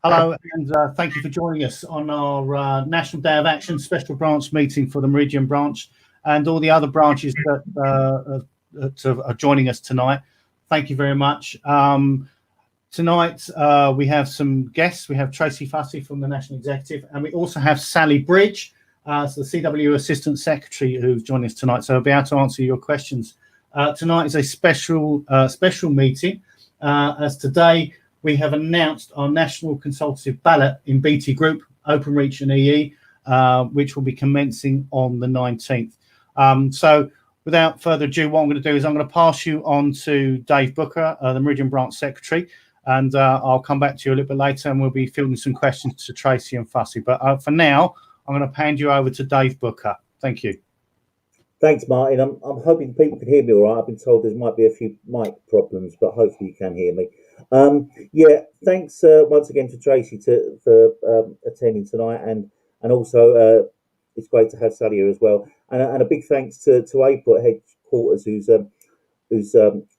Hello, and thank you for joining us on our National Day of Action special branch meeting for the Meridian branch and all the other branches that are joining us tonight. Thank you very much. Tonight we have some guests. We have Tracy Fussey from the National Executive, and we also have Sally Bridge, so the CWU Assistant Secretary, who's joining us tonight. So I'll be able to answer your questions. Tonight is a special meeting, as today we have announced our national consultative ballot in BT Group, Openreach and EE, which will be commencing on the 19th. So without further ado, what I'm going to do is I'm going to pass you on to Dave Booker, the Meridian Branch Secretary, and I'll come back to you a little bit later and we'll be fielding some questions to Tracy and Fussey. But for now, I'm going to hand you over to Dave Booker. Thank you. Thanks, Martin. I'm hoping people can hear me all right. I've been told there might be a few mic problems, but hopefully you can hear me. Yeah, thanks once again to Tracy for attending tonight, and also it's great to have Sally here as well. And a big thanks to April at headquarters, who's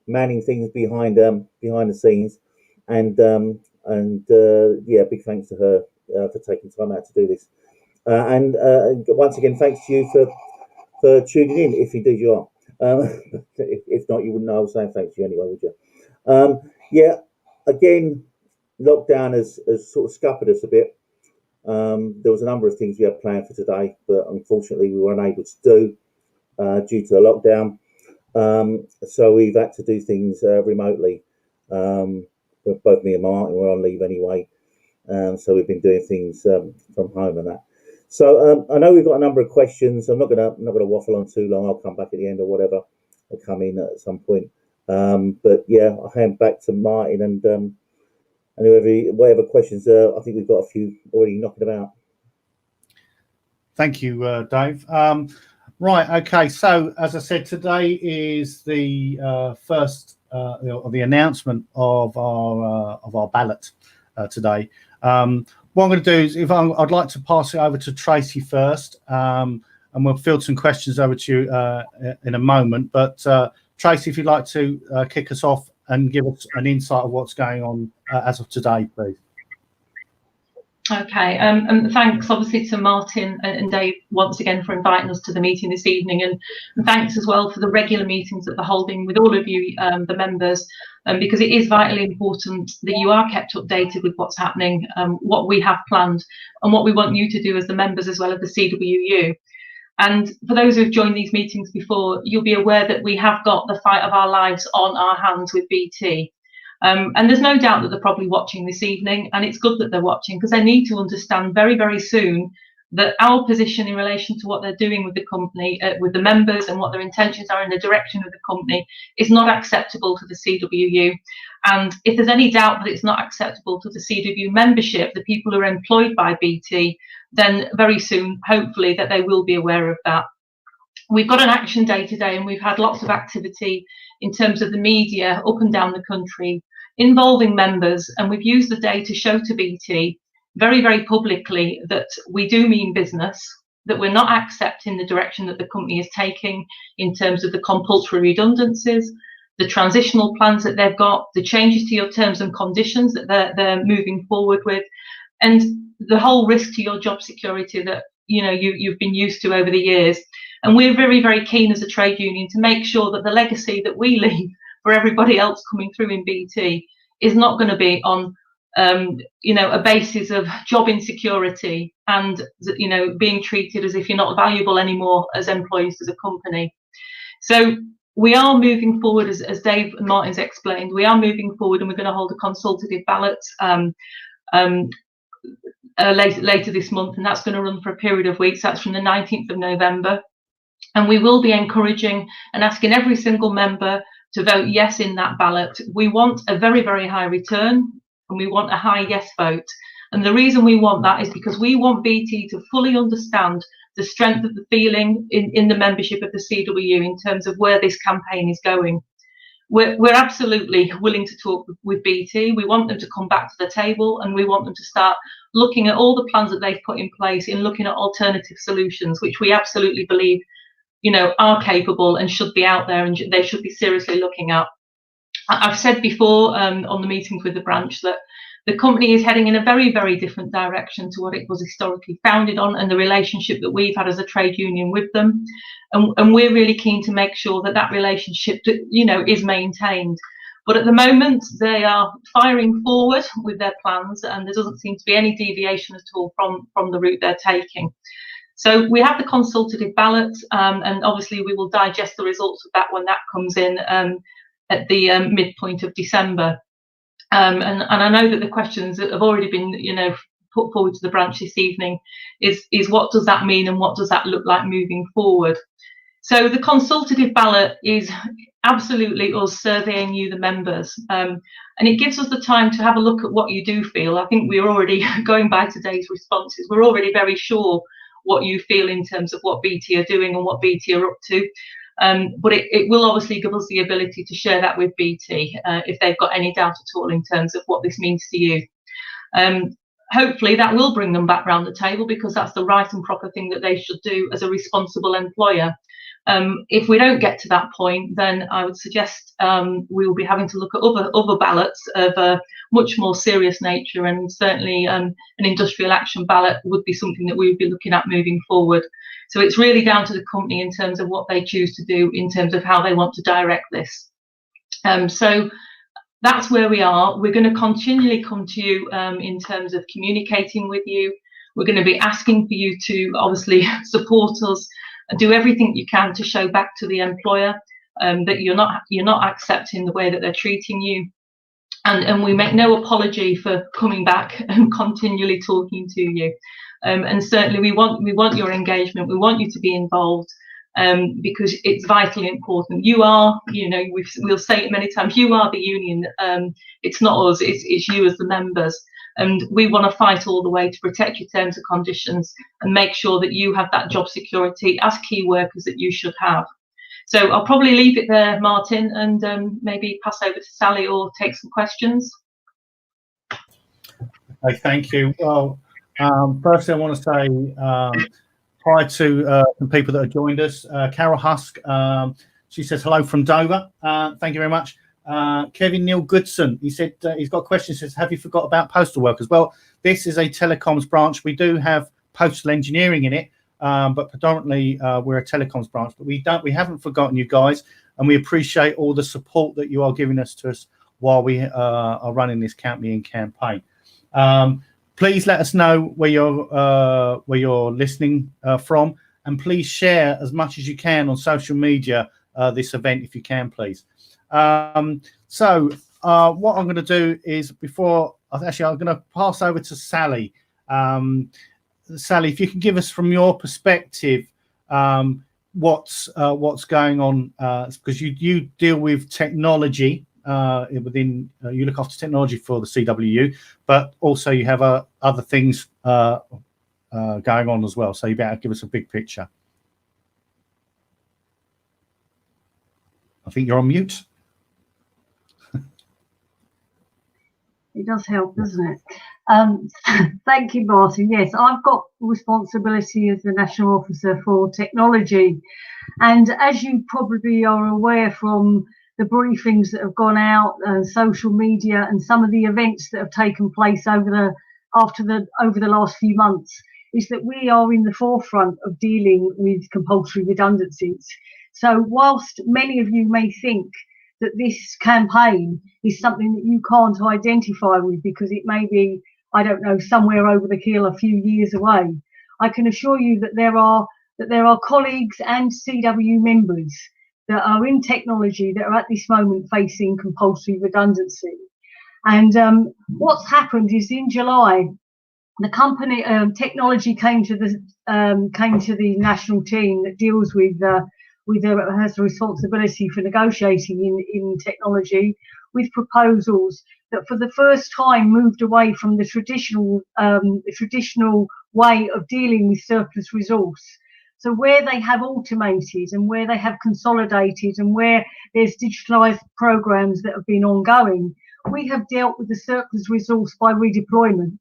manning things behind the scenes, and yeah, big thanks to her for taking time out to do this. And once again, thanks to you for tuning in, if indeed you are. If not, you wouldn't know I was saying thanks to you anyway, would you? Yeah, again, lockdown has sort of scuppered us a bit. There was a number of things we had planned for today, but unfortunately we were unable to do due to the lockdown. So we've had to do things remotely. Both me and Martin were on leave anyway, so we've been doing things from home and that. So I know we've got a number of questions. I'm not gonna waffle on too long. I'll come back at the end or whatever. I'll come in at some point. But yeah, I'll hand back to Martin and whatever questions. I think we've got a few already knocking about. Thank you, Dave. Right, okay. So as I said, today is the first the announcement of our ballot today. What I'm going to do is, I'd like to pass it over to Tracy first, and we'll field some questions over to you in a moment. But Tracy, if you'd like to kick us off and give us an insight of what's going on as of today, please. Okay, and thanks obviously to Martin and Dave once again for inviting us to the meeting this evening, and thanks as well for the regular meetings that they're holding with all of you, the members, because it is vitally important that you are kept updated with what's happening, what we have planned, and what we want you to do as the members as well as the CWU. And for those who've joined these meetings before, you'll be aware that we have got the fight of our lives on our hands with BT. And there's no doubt that they're probably watching this evening, and it's good that they're watching because they need to understand very, very soon that our position in relation to what they're doing with the company, with the members and what their intentions are in the direction of the company is not acceptable to the CWU. And if there's any doubt that it's not acceptable to the CWU membership, the people who are employed by BT, then very soon, hopefully, that they will be aware of that. We've got an action day today, and we've had lots of activity in terms of the media up and down the country involving members, and we've used the day to show to BT very, very publicly that we do mean business, that we're not accepting the direction that the company is taking in terms of the compulsory redundancies, the transitional plans that they've got, the changes to your terms and conditions that they're moving forward with, and the whole risk to your job security that you've been used to over the years. And we're very, very keen as a trade union to make sure that the legacy that we leave for everybody else coming through in BT is not going to be on a basis of job insecurity and being treated as if you're not valuable anymore as employees to the company. So we are moving forward, as Dave and Martin's explained, we are moving forward, and we're going to hold a consultative ballot later this month, and that's going to run for a period of weeks. That's from the 19th of November. And we will be encouraging and asking every single member to vote yes in that ballot. We want a very, very high return, and we want a high yes vote. And the reason we want that is because we want BT to fully understand the strength of the feeling in the membership of the CWU in terms of where this campaign is going. We're absolutely willing to talk with BT. We want them to come back to the table, and we want them to start looking at all the plans that they've put in place in looking at alternative solutions, which we absolutely believe are capable and should be out there, and they should be seriously looking at. I've said before on the meetings with the branch that The company is heading in a very, very different direction to what it was historically founded on, and the relationship that we've had as a trade union with them. And we're really keen to make sure that that relationship, you know, is maintained. But at the moment, they are firing forward with their plans, and there doesn't seem to be any deviation at all from the route they're taking. So we have the consultative ballot, and obviously we will digest the results of that when that comes in at the midpoint of December. And I know that the questions that have already been, you know, put forward to the branch this evening is what does that mean and what does that look like moving forward? So the consultative ballot is absolutely us surveying you, the members, and it gives us the time to have a look at what you do feel. I think we're already, going by today's responses, we're already very sure what you feel in terms of what BT are doing and what BT are up to. But it will obviously give us the ability to share that with BT if they've got any doubt at all in terms of what this means to you. Hopefully that will bring them back round the table, because that's the right and proper thing that they should do as a responsible employer. If we don't get to that point, then I would suggest we will be having to look at other ballots of a much more serious nature, and certainly an industrial action ballot would be something that we would be looking at moving forward. So it's really down to the company in terms of what they choose to do in terms of how they want to direct this. So that's where we are. We're going to continually come to you in terms of communicating with you. We're going to be asking for you to obviously support us, do everything you can to show back to the employer that you're not accepting the way that they're treating you, and we make no apology for coming back and continually talking to you, and certainly we want your engagement. We want you to be involved, because it's vitally important. You are, you know, we'll say it many times, you are the union. It's not us, it's you as the members. And we want to fight all the way to protect your terms and conditions and make sure that you have that job security as key workers that you should have. So I'll probably leave it there, Martin, and maybe pass over to Sally or take some questions. Okay, thank you. Well, firstly, I want to say hi to some people that have joined us. Carol Husk, she says hello from Dover. Thank you very much. Kevin Neil Goodson, he said he's got a question. He says, have you forgot about postal workers? Well, this is a telecoms branch. We do have postal engineering in it, but predominantly we're a telecoms branch. But we haven't forgotten you guys, and we appreciate all the support that you are giving us to us while we are running this Count Me In campaign. Please let us know where you're listening from, and please share as much as you can on social media this event if you can, please. So what I'm going to do is, I'm going to pass over to Sally. Sally, if you can give us from your perspective what's going on, because you deal with technology within, you look after technology for the CWU, but also you have other things going on as well. So you better give us a big picture. I think you're on mute. It does help, doesn't it? Thank you, Martin. Yes, I've got responsibility as the National Officer for Technology. And as you probably are aware from the briefings that have gone out, social media, and some of the events that have taken place over the last few months, is that we are in the forefront of dealing with compulsory redundancies. So whilst many of you may think that this campaign is something that you can't identify with because it may be, I don't know, somewhere over the hill a few years away, I can assure you that there are colleagues and CW members that are in technology that are at this moment facing compulsory redundancy. And what's happened is in July, the company technology came to the national team that deals has the responsibility for negotiating in technology, with proposals that for the first time moved away from the traditional way of dealing with surplus resource. So where they have automated and where they have consolidated and where there's digitalised programs that have been ongoing, we have dealt with the surplus resource by redeployment.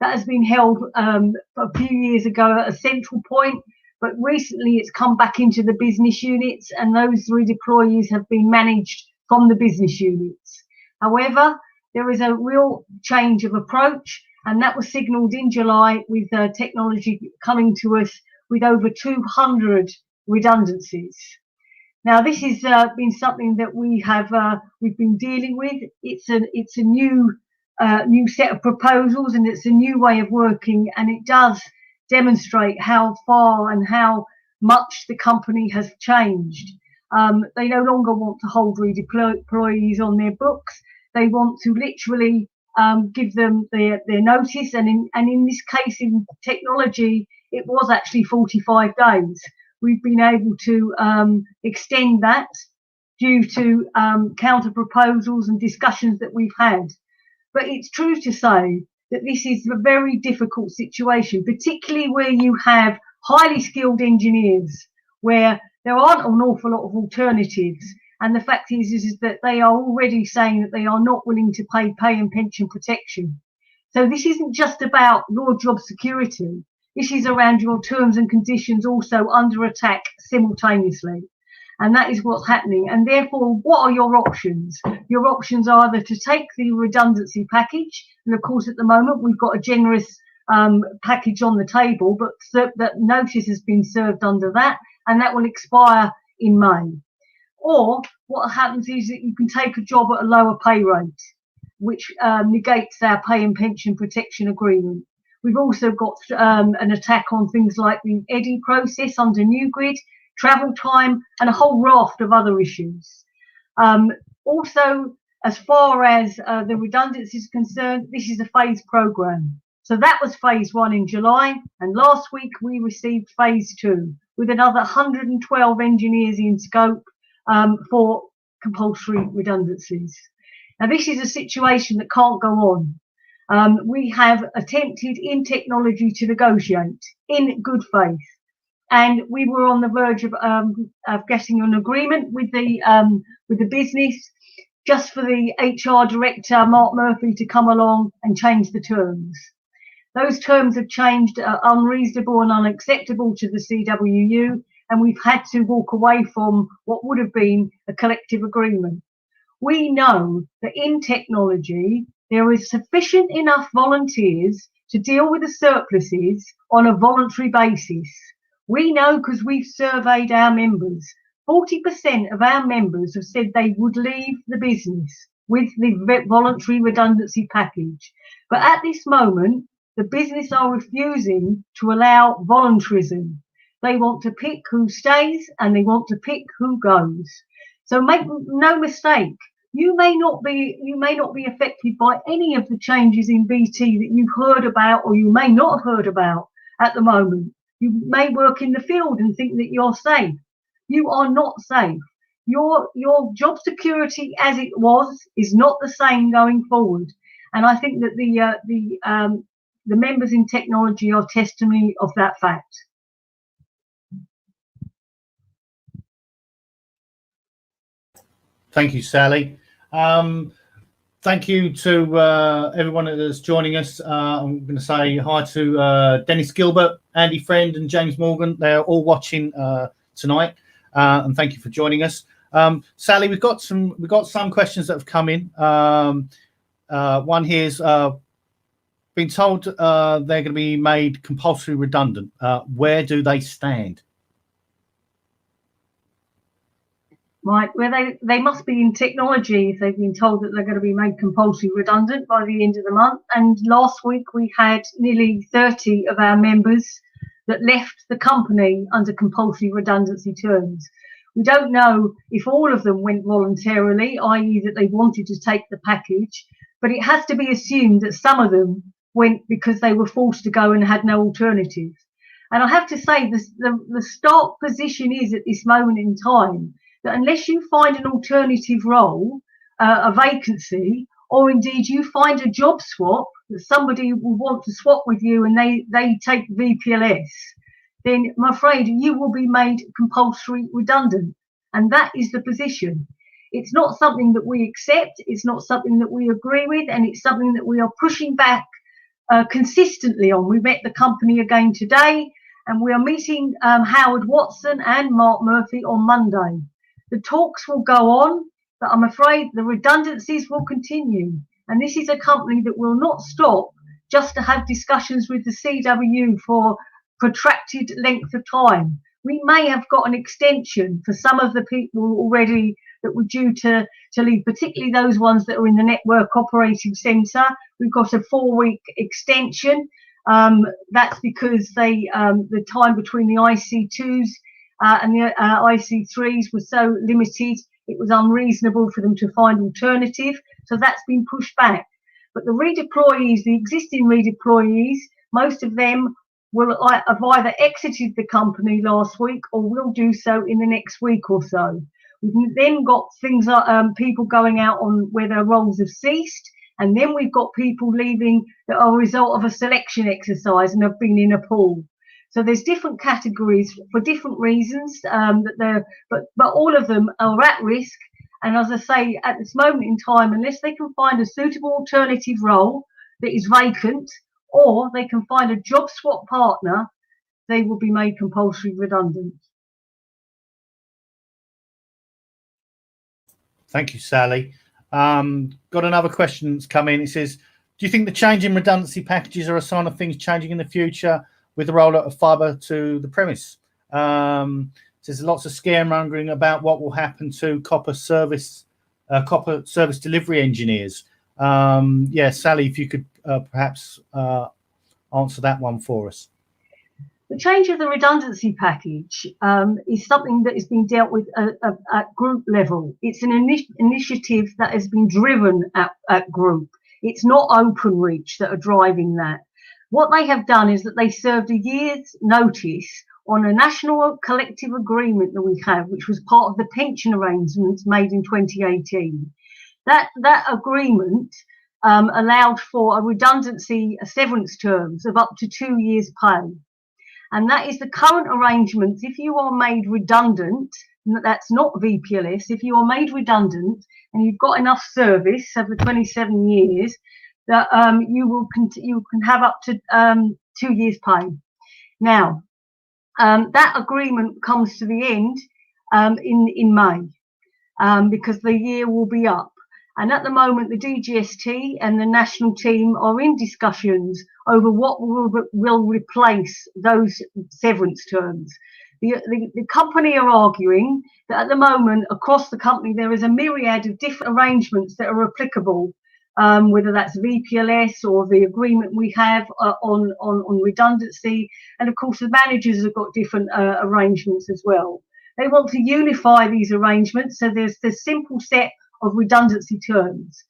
That has been held a few years ago at a central point, but recently it's come back into the business units, and those redeployees have been managed from the business units. However, there is a real change of approach, and that was signalled in July with technology coming to us with over 200 redundancies. Now, this has been something that we've been dealing with. It's a new set of proposals, and it's a new way of working, and it does demonstrate how far and how much the company has changed. They no longer want to hold employees on their books. They want to literally give them their notice, and in this case, in technology, it was actually 45 days. We've been able to extend that due to counter proposals and discussions that we've had. But it's true to say that this is a very difficult situation, particularly where you have highly skilled engineers, where there aren't an awful lot of alternatives. And the fact is that they are already saying that they are not willing to pay and pension protection. So this isn't just about your job security. This is around your terms and conditions also under attack simultaneously. And that is what's happening. And therefore, what are your options? Your options are either to take the redundancy package. And of course, at the moment, we've got a generous package on the table, but that notice has been served under that, and that will expire in May. Or what happens is that you can take a job at a lower pay rate, which negates our pay and pension protection agreement. We've also got an attack on things like the EDI process under New Grid, travel time, and a whole raft of other issues. Also, as far as the redundancy is concerned, this is a phased programme. So that was phase 1 in July, and last week we received phase 2 with another 112 engineers in scope for compulsory redundancies. Now, this is a situation that can't go on. We have attempted in technology to negotiate in good faith, and we were on the verge of getting an agreement with the business, just for the HR director, Mark Murphy, to come along and change the terms. Those terms have changed, unreasonable and unacceptable to the CWU, and we've had to walk away from what would have been a collective agreement. We know that in technology, there is sufficient enough volunteers to deal with the surpluses on a voluntary basis. We know because we've surveyed our members. 40% of our members have said they would leave the business with the voluntary redundancy package. But at this moment, the business are refusing to allow voluntarism. They want to pick who stays and they want to pick who goes. So make no mistake, you may not be affected by any of the changes in BT that you've heard about, or you may not have heard about at the moment. You may work in the field and think that you're safe. You are not safe. Your job security as it was is not the same going forward. And I think that the members in technology are testimony of that fact. Thank you, Sally. Thank you to everyone that's joining us. I'm going to say hi to Dennis Gilbert, Andy Friend, and James Morgan. They're all watching tonight, and thank you for joining us. Sally, we've got some questions that have come in. One here's been told they're going to be made compulsory redundant. Where do they stand? Right, well, they must be in technology if they've been told that they're going to be made compulsory redundant by the end of the month. And last week we had nearly 30 of our members that left the company under compulsory redundancy terms. We don't know if all of them went voluntarily, i.e. that they wanted to take the package, but it has to be assumed that some of them went because they were forced to go and had no alternative. And I have to say, the stark position is at this moment in time that unless you find an alternative role, a vacancy, or indeed you find a job swap that somebody will want to swap with you and they take VPLS, then I'm afraid you will be made compulsory redundant. And that is the position. It's not something that we accept, it's not something that we agree with, and it's something that we are pushing back consistently on. We met the company again today, and we are meeting Howard Watson and Mark Murphy on Monday. The talks will go on, but I'm afraid the redundancies will continue. And this is a company that will not stop just to have discussions with the CW for protracted length of time. We may have got an extension for some of the people already that were due to leave, particularly those ones that are in the network operating centre. We've got a 4-week extension. That's because the time between the IC2s and the IC3s was so limited, it was unreasonable for them to find alternative. So that's been pushed back. But the redeployees, the existing redeployees, most of them have either exited the company last week or will do so in the next week or so. We've then got things like people going out on where their roles have ceased, and then we've got people leaving that are a result of a selection exercise and have been in a pool. So there's different categories for different reasons, but all of them are at risk. And as I say, at this moment in time, unless they can find a suitable alternative role that is vacant, or they can find a job swap partner, they will be made compulsory redundant. Thank you, Sally. Got another question that's come in. It says, do you think the change in redundancy packages are a sign of things changing in the future with the rollout of fibre to the premise? There's lots of scaremongering about what will happen to copper service delivery engineers. Yeah, Sally, if you could perhaps answer that one for us. The change of the redundancy package is something that is being dealt with at group level. It's an initiative that has been driven at group. It's not Openreach that are driving that. What they have done is that they served a year's notice on a national collective agreement that we have, which was part of the pension arrangements made in 2018. That agreement allowed for a redundancy severance terms of up to 2 years' pay. And that is the current arrangements. If you are made redundant, that's not VPLS, if you are made redundant and you've got enough service over 27 years, that you can have up to 2 years' pay. Now, that agreement comes to the end in May because the year will be up. And at the moment, the DGST and the national team are in discussions over what will replace those severance terms. The company are arguing that at the moment, across the company, there is a myriad of different arrangements that are applicable, whether that's VPLS or the agreement we have on redundancy. And of course, the managers have got different arrangements as well. They want to unify these arrangements, so there's the simple set of redundancy terms.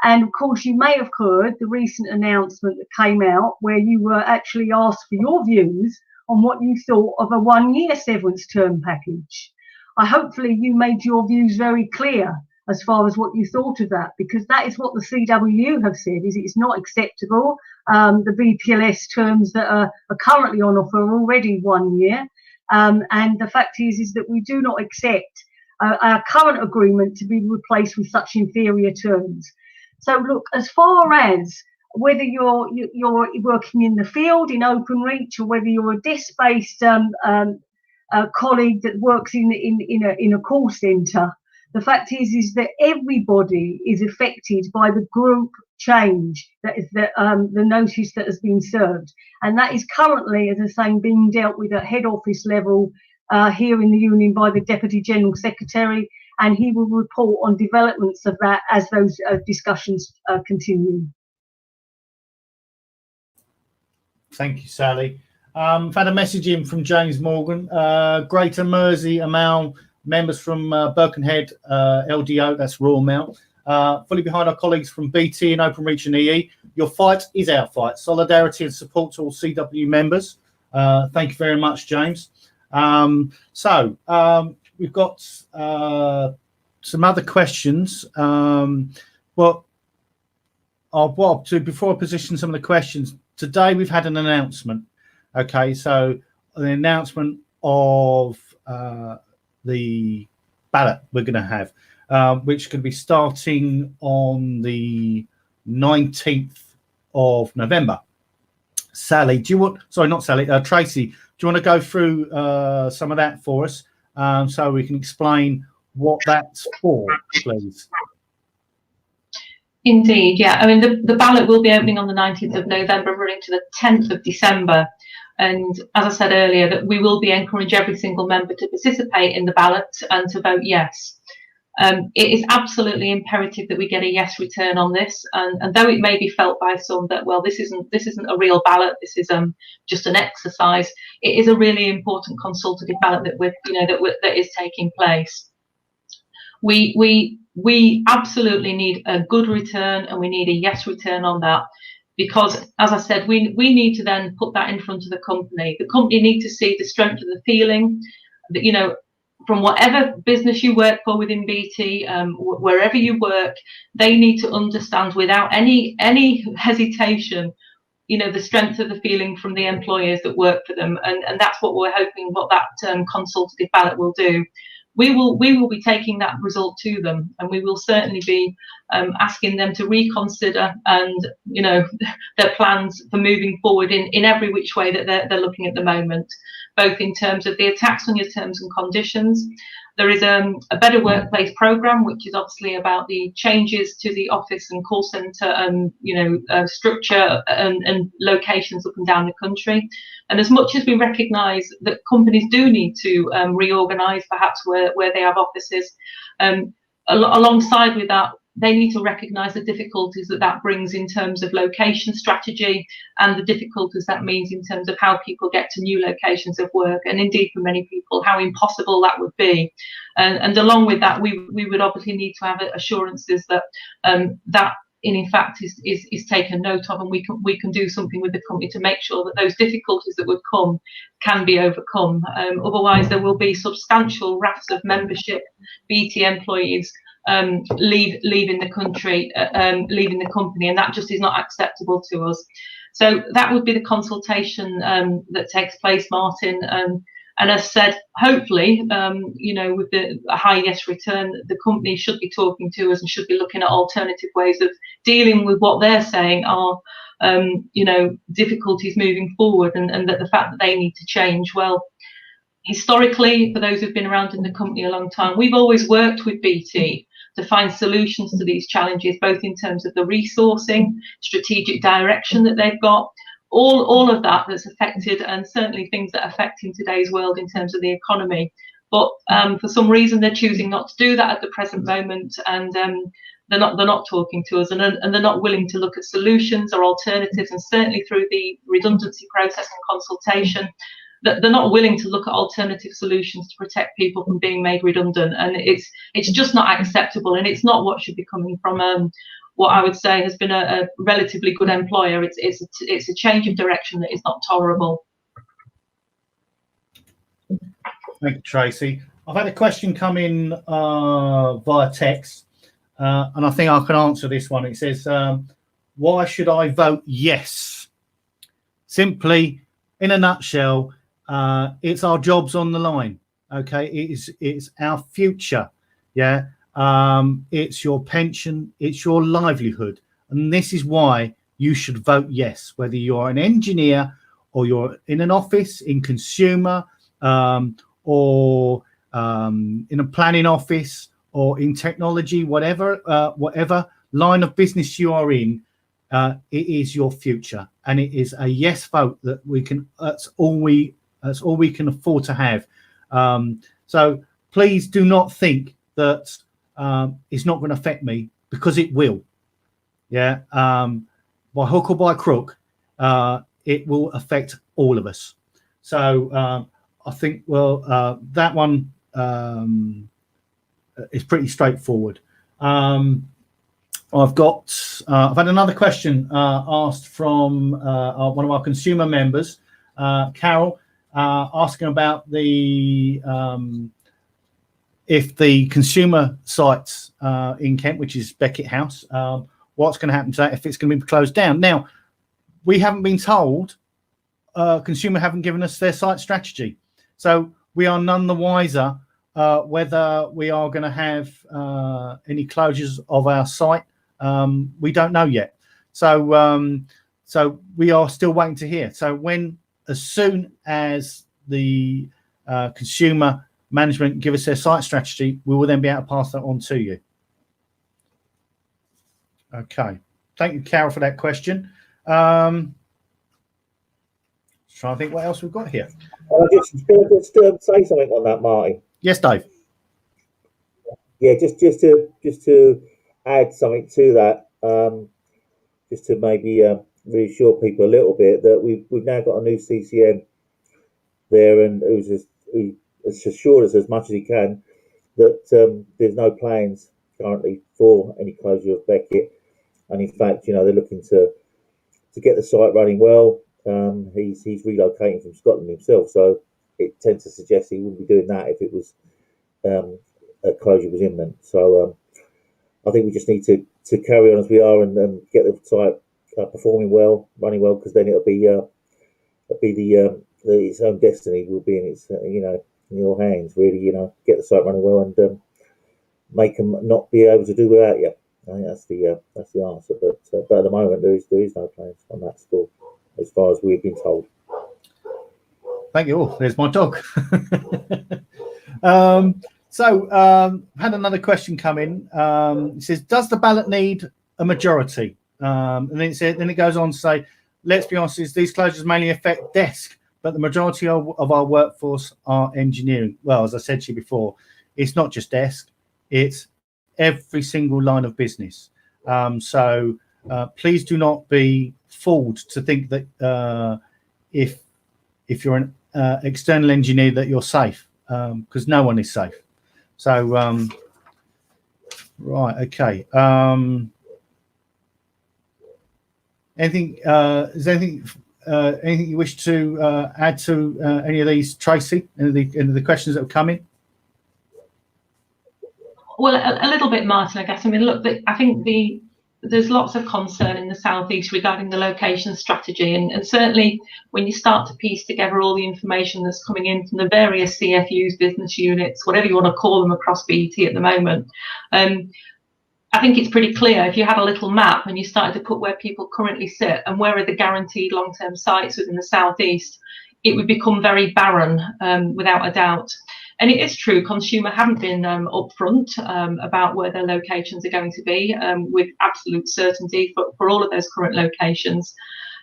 And of course, you may have heard the recent announcement that came out where you were actually asked for your views on what you thought of a 1-year severance term package. Hopefully you made your views very clear as far as what you thought of that, because that is what the CW have said, is it's not acceptable. The VPLS terms that are currently on offer are already 1 year. And the fact is that we do not accept our current agreement to be replaced with such inferior terms. So look, as far as whether you're working in the field in Openreach or whether you're a desk-based colleague that works in a call centre, the fact is that everybody is affected by the group change, that is the notice that has been served, and that is currently, as I say, being dealt with at head office level here in the union by the Deputy General Secretary, and he will report on developments of that as those discussions continue. Thank you, Sally. I've had a message in from James Morgan. Greater Mersey, Amal, members from Birkenhead, LDO, that's Royal Mail, fully behind our colleagues from BT and Openreach and EE. Your fight is our fight. Solidarity and support to all CW members. Thank you very much, James. We've got some other questions. Before I position some of the questions, today we've had an announcement. Okay, so the announcement of the ballot we're going to have, which can be starting on the 19th of November. Sally, do you want? Sorry, not Sally. Tracy, do you want to go through some of that for us, so we can explain what that's for, please? Indeed, yeah. I mean, the ballot will be opening on the 19th of November, running to the 10th of December. And as I said earlier, that we will be encouraging every single member to participate in the ballot and to vote yes. It is absolutely imperative that we get a yes return on this. And though it may be felt by some that, well, this isn't a real ballot, this is just an exercise, it is a really important consultative ballot that is taking place. We absolutely need a good return, and we need a yes return on that, because, as I said, we need to then put that in front of the company. The company need to see the strength of the feeling that, from whatever business you work for within BT, wherever you work, they need to understand without any hesitation, the strength of the feeling from the employers that work for them, and that's what we're hoping what that consultative ballot will do. We will be taking that result to them, and we will certainly be asking them to reconsider and their plans for moving forward in every which way that they're looking at the moment, both in terms of the attacks on your terms and conditions. There is a Better Workplace programme, which is obviously about the changes to the office and call centre structure and locations up and down the country. And as much as we recognise that companies do need to reorganise, perhaps where they have offices, alongside with that, they need to recognise the difficulties that brings in terms of location strategy, and the difficulties that means in terms of how people get to new locations of work, and indeed for many people how impossible that would be. And along with that, we would obviously need to have assurances that that in fact is taken note of, and we can do something with the company to make sure that those difficulties that would come can be overcome. Otherwise, there will be substantial rafts of membership BT employees leaving the country, leaving the company, and that just is not acceptable to us. So that would be the consultation that takes place, Martin. And as said, hopefully, with a high yes return, the company should be talking to us and should be looking at alternative ways of dealing with what they're saying are, difficulties moving forward, and that the fact that they need to change. Well, historically, for those who've been around in the company a long time, we've always worked with BT to find solutions to these challenges, both in terms of the resourcing, strategic direction that they've got, all of that's affected, and certainly things that affect in today's world in terms of the economy. But for some reason, they're choosing not to do that at the present moment, and they're not talking to us, and they're not willing to look at solutions or alternatives, and certainly through the redundancy process and consultation, that they're not willing to look at alternative solutions to protect people from being made redundant. And it's just not acceptable, and it's not what should be coming from what I would say has been a relatively good employer. It's a change of direction that is not tolerable. Thank you, Tracy. I've had a question come in via text, and I think I can answer this one. It says, why should I vote yes? Simply, in a nutshell, it's our jobs on the line. Okay, it's our future. Yeah, it's your pension, it's your livelihood, and this is why you should vote yes. Whether you're an engineer or you're in an office, in consumer, or in a planning office, or in technology, whatever line of business you are in, it is your future, and it is a yes vote that we can. That's all we can afford to have. So please do not think that it's not going to affect me, because it will. Yeah, by hook or by crook, it will affect all of us. So I think, well, that one is pretty straightforward. I've had another question asked from one of our consumer members, Carol, asking about the if the consumer sites in Kent, which is Beckett House, what's going to happen to that if it's going to be closed down. Now, we haven't been told, consumer haven't given us their site strategy, so we are none the wiser whether we are going to have any closures of our site. We don't know yet, so we are still waiting to hear. So as soon as the consumer management give us their site strategy, we will then be able to pass that on to you. Okay. Thank you, Carol, for that question. Trying to think what else we've got here. Just say something on that, Martin. Yes, Dave. Yeah, just to add something to that, just to maybe reassure people a little bit that we've now got a new CCM there, and who has assured us as much as he can that there's no plans currently for any closure of Beckett, and in fact, they're looking to get the site running well. He's relocating from Scotland himself, so it tends to suggest he wouldn't be doing that if it was a closure was imminent. So I think we just need to carry on as we are and get the site performing well, running well, because then it'll be its own destiny will be in its in your hands, really. Get the site running well and make them not be able to do without you. I think that's the answer. But at the moment there is no plans on that score, as far as we've been told. Thank you. Oh, there's my dog. Had another question come in. It says, does the ballot need a majority? And then it goes on to say, let's be honest, these closures mainly affect desk, but the majority of our workforce are engineering. Well, as I said to you before, it's not just desk, it's every single line of business. So please do not be fooled to think that if you're an external engineer that you're safe, because no one is safe. So right, okay. Anything? Is there anything you wish to add to any of these, Tracy? Any of the questions that have come in? Well, a little bit, Martin, I guess. I mean, look, I think there's lots of concern in the southeast regarding the location strategy, and certainly when you start to piece together all the information that's coming in from the various CFUs, business units, whatever you want to call them across BET at the moment, I think it's pretty clear. If you had a little map and you started to put where people currently sit and where are the guaranteed long-term sites within the southeast, it would become very barren, without a doubt. And it is true, Consumer haven't been upfront about where their locations are going to be with absolute certainty for all of those current locations.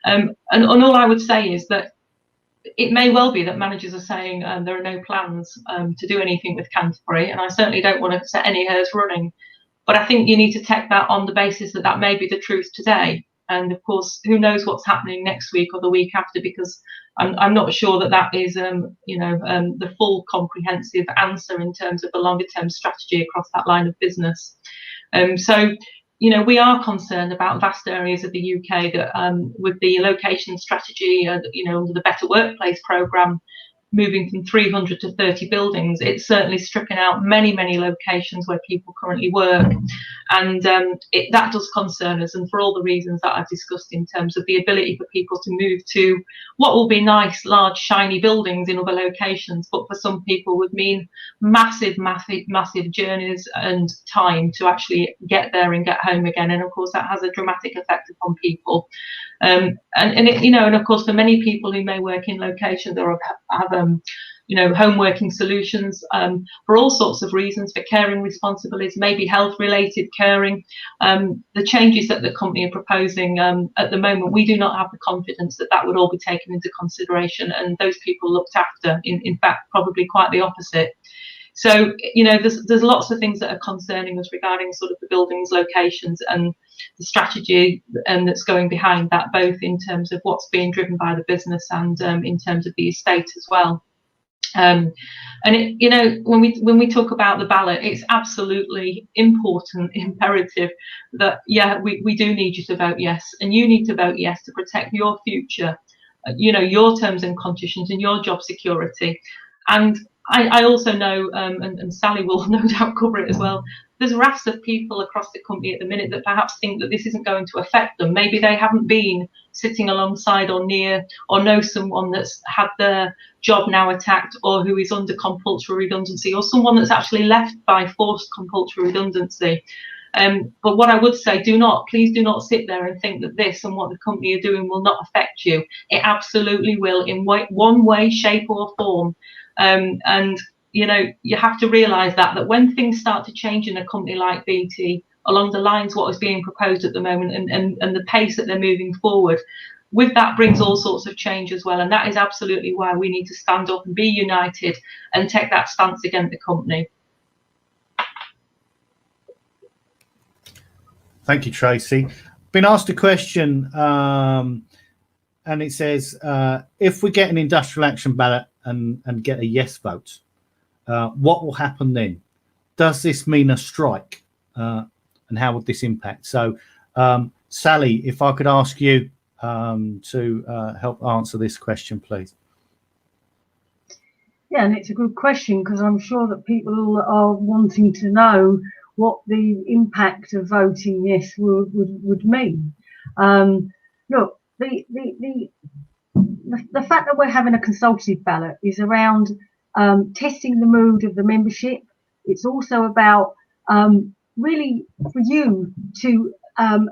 And all I would say is that it may well be that managers are saying there are no plans to do anything with Canterbury, and I certainly don't want to set any hares running. But I think you need to take that on the basis that may be the truth today. And of course, who knows what's happening next week or the week after, because I'm not sure that is, the full comprehensive answer in terms of the longer term strategy across that line of business. So, we are concerned about vast areas of the UK that with the location strategy, under the Better Workplace programme, moving from 300 to 30 buildings, it's certainly stripping out many, many locations where people currently work. And that does concern us, and for all the reasons that I've discussed in terms of the ability for people to move to what will be nice, large, shiny buildings in other locations, but for some people would mean massive, massive, massive journeys and time to actually get there and get home again. And of course, that has a dramatic effect upon people. And of course, for many people who may work in locations or have home working solutions for all sorts of reasons, for caring responsibilities, maybe health related caring, the changes that the company are proposing at the moment, we do not have the confidence that would all be taken into consideration and those people looked after. In fact, probably quite the opposite. So, there's lots of things that are concerning us regarding sort of the buildings, locations, and the strategy that's going behind that, both in terms of what's being driven by the business and in terms of the estate as well. And when we talk about the ballot, it's absolutely important, imperative that we do need you to vote yes, and you need to vote yes to protect your future, your terms and conditions and your job security. And I also know, and Sally will no doubt cover it as well, there's rafts of people across the company at the minute that perhaps think that this isn't going to affect them. Maybe they haven't been sitting alongside or near or know someone that's had their job now attacked or who is under compulsory redundancy, or someone that's actually left by forced compulsory redundancy. But what I would say, please do not sit there and think that this and what the company are doing will not affect you. It absolutely will, in one way, shape or form. And you have to realise that when things start to change in a company like BT, along the lines what is being proposed at the moment, and the pace that they're moving forward. With that brings all sorts of change as well, and that is absolutely why we need to stand up and be united and take that stance against the company. Thank you, Tracy. Been asked a question, and it says, if we get an industrial action ballot and get a yes vote, what will happen then? Does this mean a strike? And how would this impact? So, Sally, if I could ask you to help answer this question, please. Yeah, and it's a good question, because I'm sure that people are wanting to know what the impact of voting yes would mean. Look, the fact that we're having a consultative ballot is around testing the mood of the membership. It's also about really for you to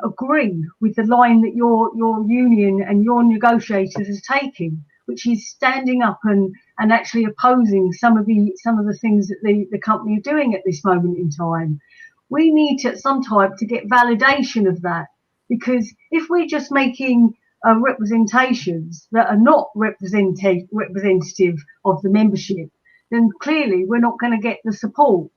agree with the line that your union and your negotiators is taking, which is standing up and actually opposing some of the things that the company are doing at this moment in time. We need to sometime to get validation of that, because if we're just making representations that are not representative of the membership, then clearly we're not going to get the support.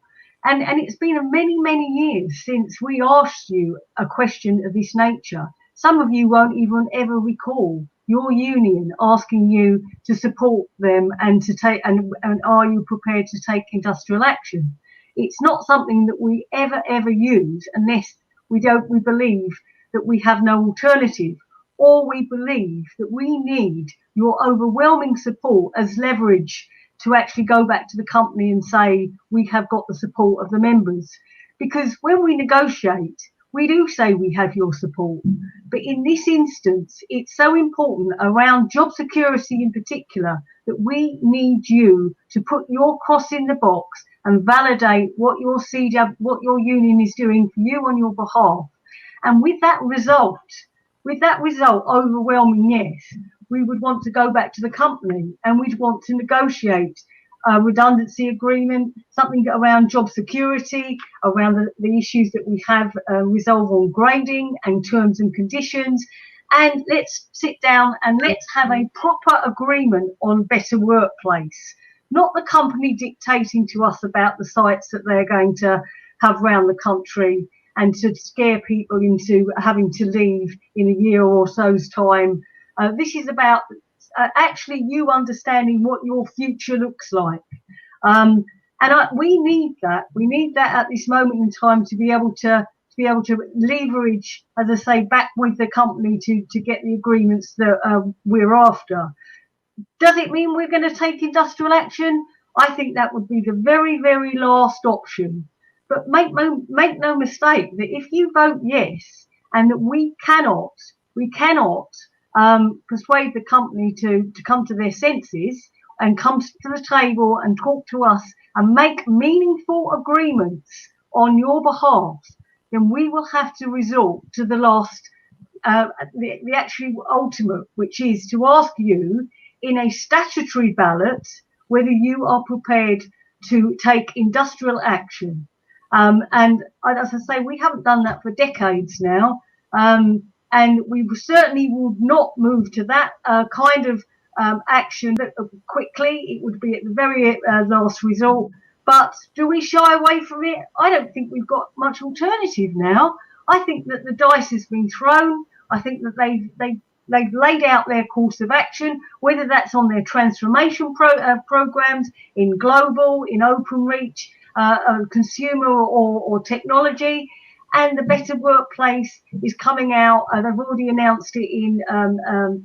And it's been many years since we asked you a question of this nature. Some of you won't even ever recall your union asking you to support them and to take and are you prepared to take industrial action? It's not something that we ever use unless we believe that we have no alternative, or we believe that we need your overwhelming support as leverage to actually go back to the company and say we have got the support of the members. Because when we negotiate, we do say we have your support, but in this instance it's so important around job security in particular that we need you to put your cross in the box and validate what your union is doing for you on your behalf. And with that result overwhelming yes, we would want to go back to the company and we'd want to negotiate a redundancy agreement, something around job security, around the issues that we have resolve on grading and terms and conditions. And let's sit down and let's have a proper agreement on better workplace, not the company dictating to us about the sites that they're going to have around the country and to scare people into having to leave in a year or so's time. This is about actually you understanding what your future looks like. We need that. We need that at this moment in time to be able to leverage, as I say, back with the company to get the agreements that we're after. Does it mean we're going to take industrial action? I think that would be the very last option. But make no mistake that if you vote yes, and that we cannot persuade the company to come to their senses and come to the table and talk to us and make meaningful agreements on your behalf, then we will have to resort to the last, the actually ultimate, which is to ask you in a statutory ballot whether you are prepared to take industrial action. And as I say, we haven't done that for decades now. And we certainly would not move to that kind of action quickly. It would be at the very last resort. But do we shy away from it? I don't think we've got much alternative now. I think that the dice has been thrown. I think that they've laid out their course of action, whether that's on their transformation programs in global, in Openreach, consumer or technology. And the better workplace is coming out. They've already announced it in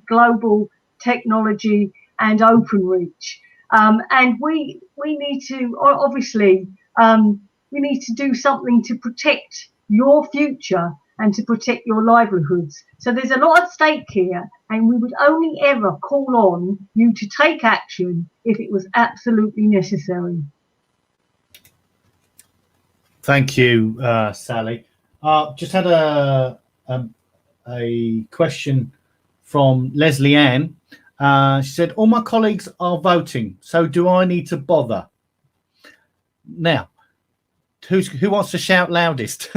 global, technology and Openreach. And we need to, obviously, we need to do something to protect your future and to protect your livelihoods. So there's a lot at stake here, and we would only ever call on you to take action if it was absolutely necessary. Thank you, Sally. Just had a question from Leslie Ann. She said, all my colleagues are voting, so do I need to bother? Now, who wants to shout loudest?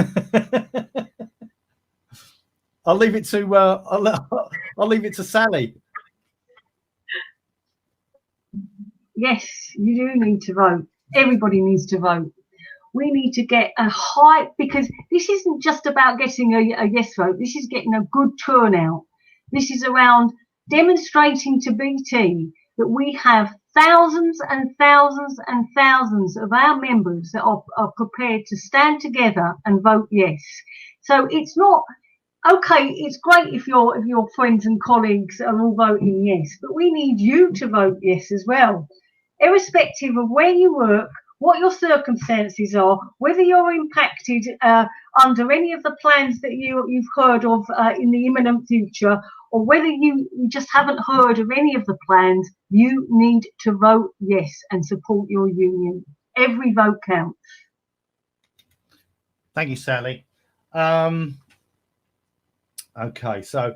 I'll leave it to I'll leave it to Sally. Yes, you do need to vote. Everybody needs to vote. We need to get a high, because this isn't just about getting a yes vote. This is getting a good turnout. This is around demonstrating to BT that we have thousands and thousands and thousands of our members that are prepared to stand together and vote yes. So it's not, okay, it's great if your friends and colleagues are all voting yes, but we need you to vote yes as well. Irrespective of where you work, what your circumstances are, whether you're impacted under any of the plans that you've heard of in the imminent future, or whether you just haven't heard of any of the plans, you need to vote yes and support your union. Every vote counts. Thank you, Sally. Okay, so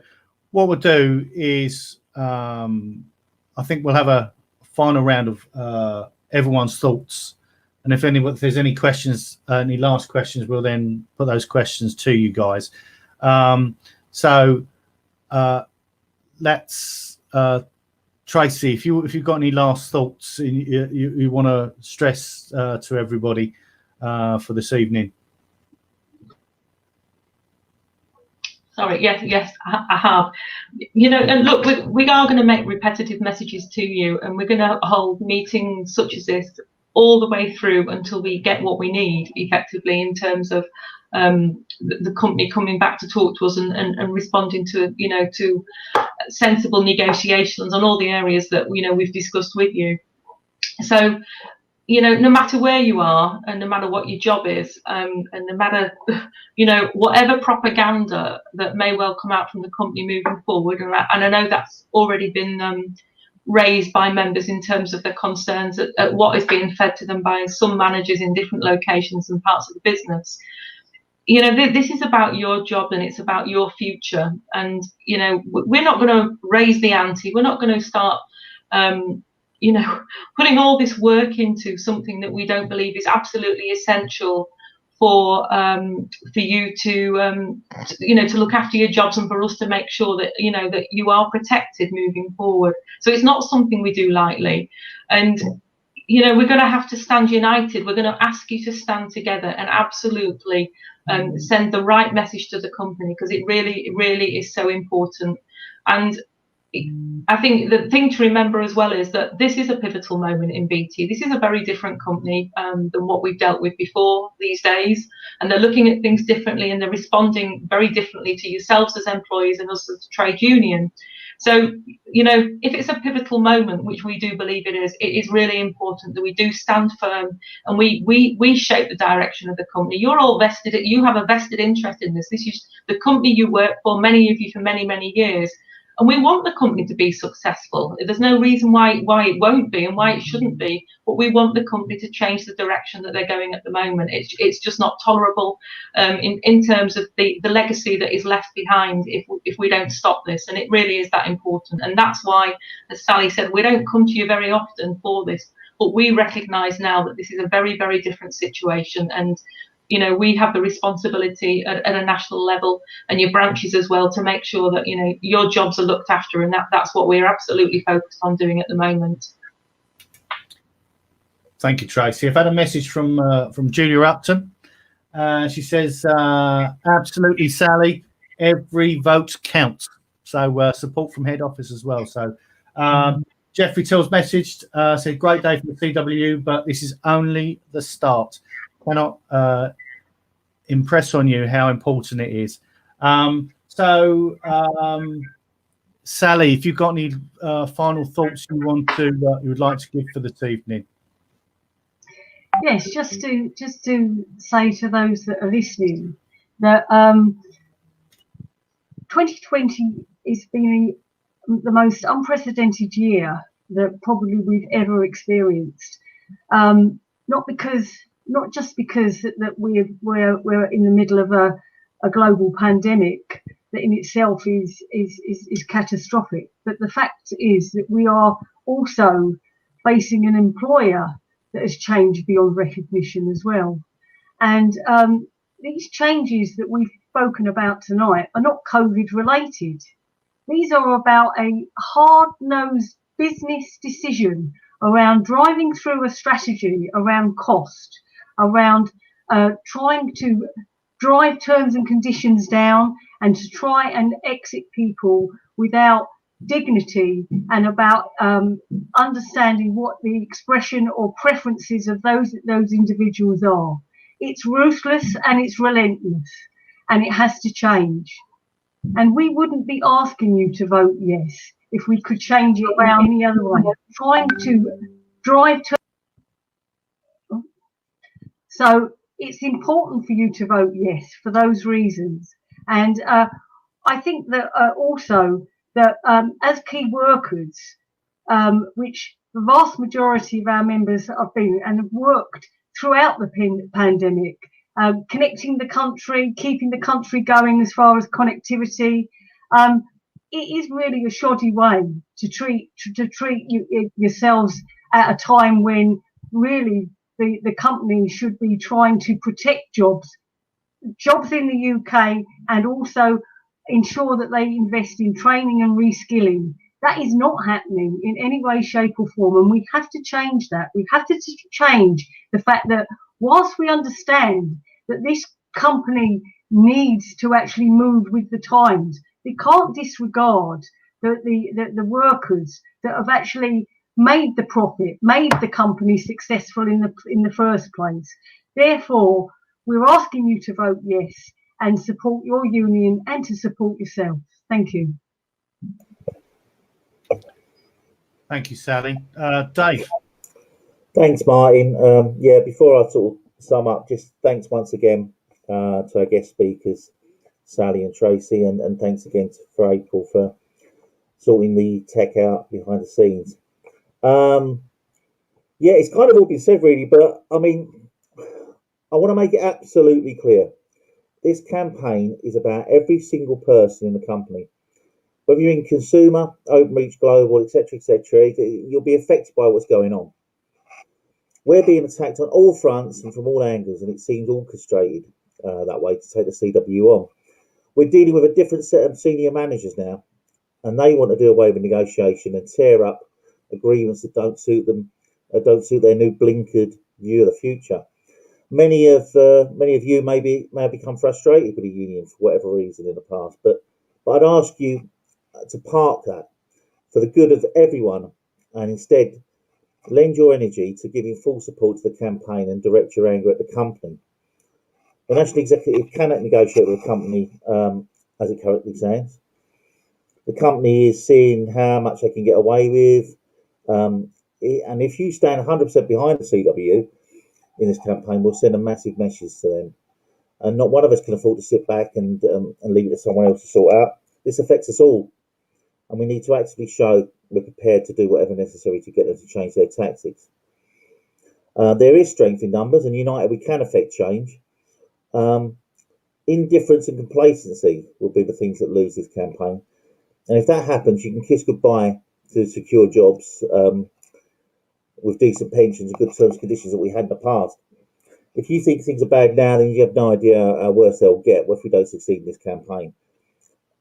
what we'll do is I think we'll have a final round of everyone's thoughts, and if there's any questions, any last questions, we'll then put those questions to you guys. Let's Tracy, if you've got any last thoughts you want to stress to everybody for this evening. Sorry, yes, I have. You know, and look, we are going to make repetitive messages to you, and we're going to hold meetings such as this all the way through until we get what we need, effectively, in terms of the company coming back to talk to us and responding to, you know, to sensible negotiations on all the areas that, you know, we've discussed with you. So, you know, no matter where you are and no matter what your job is, and no matter, you know, whatever propaganda that may well come out from the company moving forward, and I know that's already been raised by members in terms of their concerns at what is being fed to them by some managers in different locations and parts of the business. You know, this is about your job and it's about your future. And, you know, we're not going to raise the ante. We're not going to start, you know, putting all this work into something that we don't believe is absolutely essential for you to, you know, to look after your jobs and for us to make sure that, you know, that you are protected moving forward. So it's not something we do lightly. And, you know, we're going to have to stand united. We're going to ask you to stand together and absolutely send the right message to the company, because it really is so important. And I think the thing to remember as well is that this is a pivotal moment in BT. This is a very different company than what we've dealt with before these days, and they're looking at things differently and they're responding very differently to yourselves as employees and us as a trade union. So, you know, if it's a pivotal moment, which we do believe it is really important that we do stand firm and we shape the direction of the company. You're all vested, you have a vested interest in this. This is the company you work for, many of you for many years. And we want the company to be successful. There's no reason why it won't be and why it shouldn't be. But we want the company to change the direction that they're going at the moment. It's just not tolerable in terms of the legacy that is left behind if we don't stop this. And it really is that important. And that's why, as Sally said, we don't come to you very often for this. But we recognise now that this is a very different situation. And you know, we have the responsibility at a national level, and your branches as well, to make sure that, you know, your jobs are looked after, and that's what we're absolutely focused on doing at the moment. Thank you, Tracy. I've had a message from Julia Upton. She says, absolutely, Sally, every vote counts. So support from head office as well. So Jeffrey Till's messaged, said, great day for the CWU, but this is only the start. Cannot impress on you how important it is. Sally, if you've got any final thoughts you would like to give for this evening. Yes, just to say to those that are listening that 2020 has been the most unprecedented year that probably we've ever experienced. Not just because that we're in the middle of a global pandemic that in itself is catastrophic, but the fact is that we are also facing an employer that has changed beyond recognition as well. And these changes that we've spoken about tonight are not COVID related. These are about a hard-nosed business decision around driving through a strategy around cost, around trying to drive terms and conditions down and to try and exit people without dignity, and about understanding what the expression or preferences of those individuals are. It's ruthless and it's relentless, and it has to change. And we wouldn't be asking you to vote yes if we could change it in any other way. Trying to drive to. So it's important for you to vote yes for those reasons. And I think that also that as key workers, which the vast majority of our members have been and have worked throughout the pandemic, connecting the country, keeping the country going as far as connectivity. It is really a shoddy way to treat yourselves at a time when really the company should be trying to protect jobs in the UK, and also ensure that they invest in training and reskilling. That is not happening in any way, shape or form, and we have to change that. We have to change the fact that whilst we understand that this company needs to actually move with the times, we can't disregard the workers that have actually made the profit, made the company successful in the first place. Therefore, we're asking you to vote yes and support your union and to support yourself. Thank you. Thank you, Sally. Dave. Thanks, Martin. Yeah, before I sort of sum up, just thanks once again to our guest speakers, Sally and Tracy, and thanks again for April for sorting the tech out behind the scenes. Yeah, it's kind of all been said really, but I mean, I want to make it absolutely clear. This campaign is about every single person in the company. Whether you're in consumer, Openreach Global, etc., you'll be affected by what's going on. We're being attacked on all fronts and from all angles, and it seems orchestrated that way to take the CW on. We're dealing with a different set of senior managers now, and they want to do away with negotiation and tear up agreements that don't suit them, don't suit their new blinkered view of the future. Many of you may have become frustrated with the union for whatever reason in the past, but I'd ask you to park that for the good of everyone, and instead lend your energy to giving full support to the campaign and direct your anger at the company. The National Executive cannot negotiate with a company as it currently stands. The company is seeing how much they can get away with, and if you stand 100% behind the CW in this campaign, we'll send a massive message to them. And not one of us can afford to sit back and leave it to someone else to sort out. This affects us all, and we need to actually show we're prepared to do whatever necessary to get them to change their tactics. There is strength in numbers, and united we can affect change. Indifference and complacency will be the things that lose this campaign. And if that happens, you can kiss goodbye to secure jobs with decent pensions and good terms and conditions that we had in the past. If you think things are bad now, then you have no idea how worse they'll get if we don't succeed in this campaign.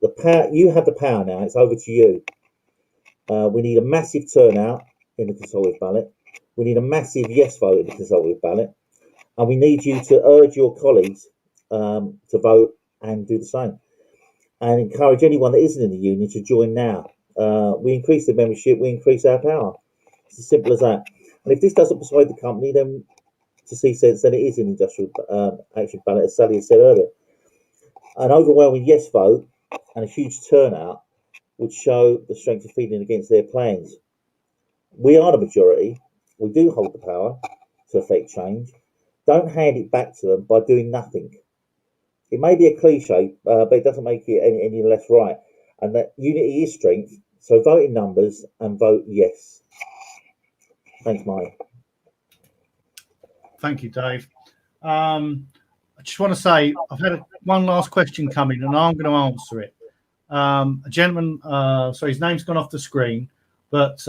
The power, you have the power now. It's over to you. We need a massive turnout in the consultative ballot. We need a massive yes vote in the consultative ballot. And we need you to urge your colleagues to vote and do the same. And encourage anyone that isn't in the union to join now. We increase the membership, we increase our power. It's as simple as that. And if this doesn't persuade the company, then to see sense, then it is an industrial action ballot, as Sally has said earlier. An overwhelming yes vote and a huge turnout would show the strength of feeling against their plans. We are the majority. We do hold the power to affect change. Don't hand it back to them by doing nothing. It may be a cliche, but it doesn't make it any less right. And that unity is strength. So vote in numbers and vote yes. Thanks, Mike. Thank you, Dave. I just want to say I've had one last question come in, and I'm going to answer it. A gentleman, sorry, his name's gone off the screen, but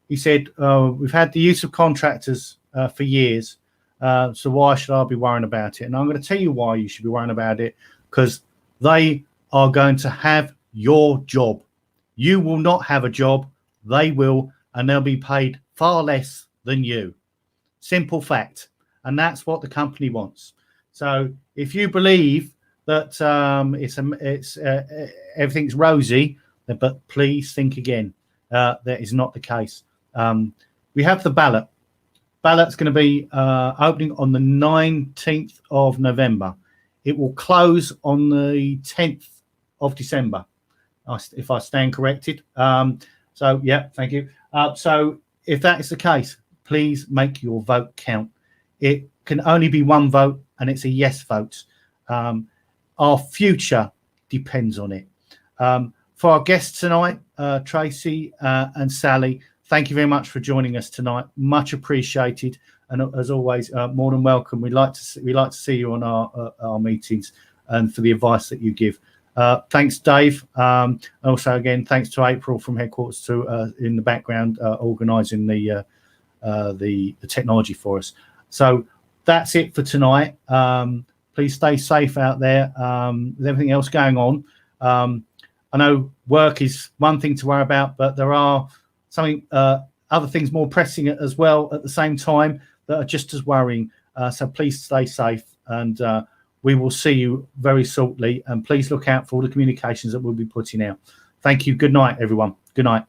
he said we've had the use of contractors for years, So why should I be worrying about it? And I'm going to tell you why you should be worrying about it, because they are going to have your job. You will not have a job. They will, and they'll be paid far less than you. Simple fact. And that's what the company wants. So if you believe that everything's rosy, but please think again. That is not the case. We have the ballot. Ballot's going to be opening on the 19th of November. It will close on the 10th of December, if I stand corrected. So, yeah, thank you. So if that is the case, please make your vote count. It can only be one vote, and it's a yes vote. Our future depends on it. For our guests tonight, Tracy and Sally, thank you very much for joining us tonight. Much appreciated, and as always, more than welcome. We like to see you on our meetings, and for the advice that you give. Thanks, Dave. Also, again, thanks to April from headquarters in the background organising the technology for us. So that's it for tonight. Please stay safe out there with everything else going on. I know work is one thing to worry about, but there are other things more pressing as well at the same time that are just as worrying. So please stay safe, and we will see you very shortly. And please look out for all the communications that we'll be putting out. Thank you. Good night, everyone. Good night.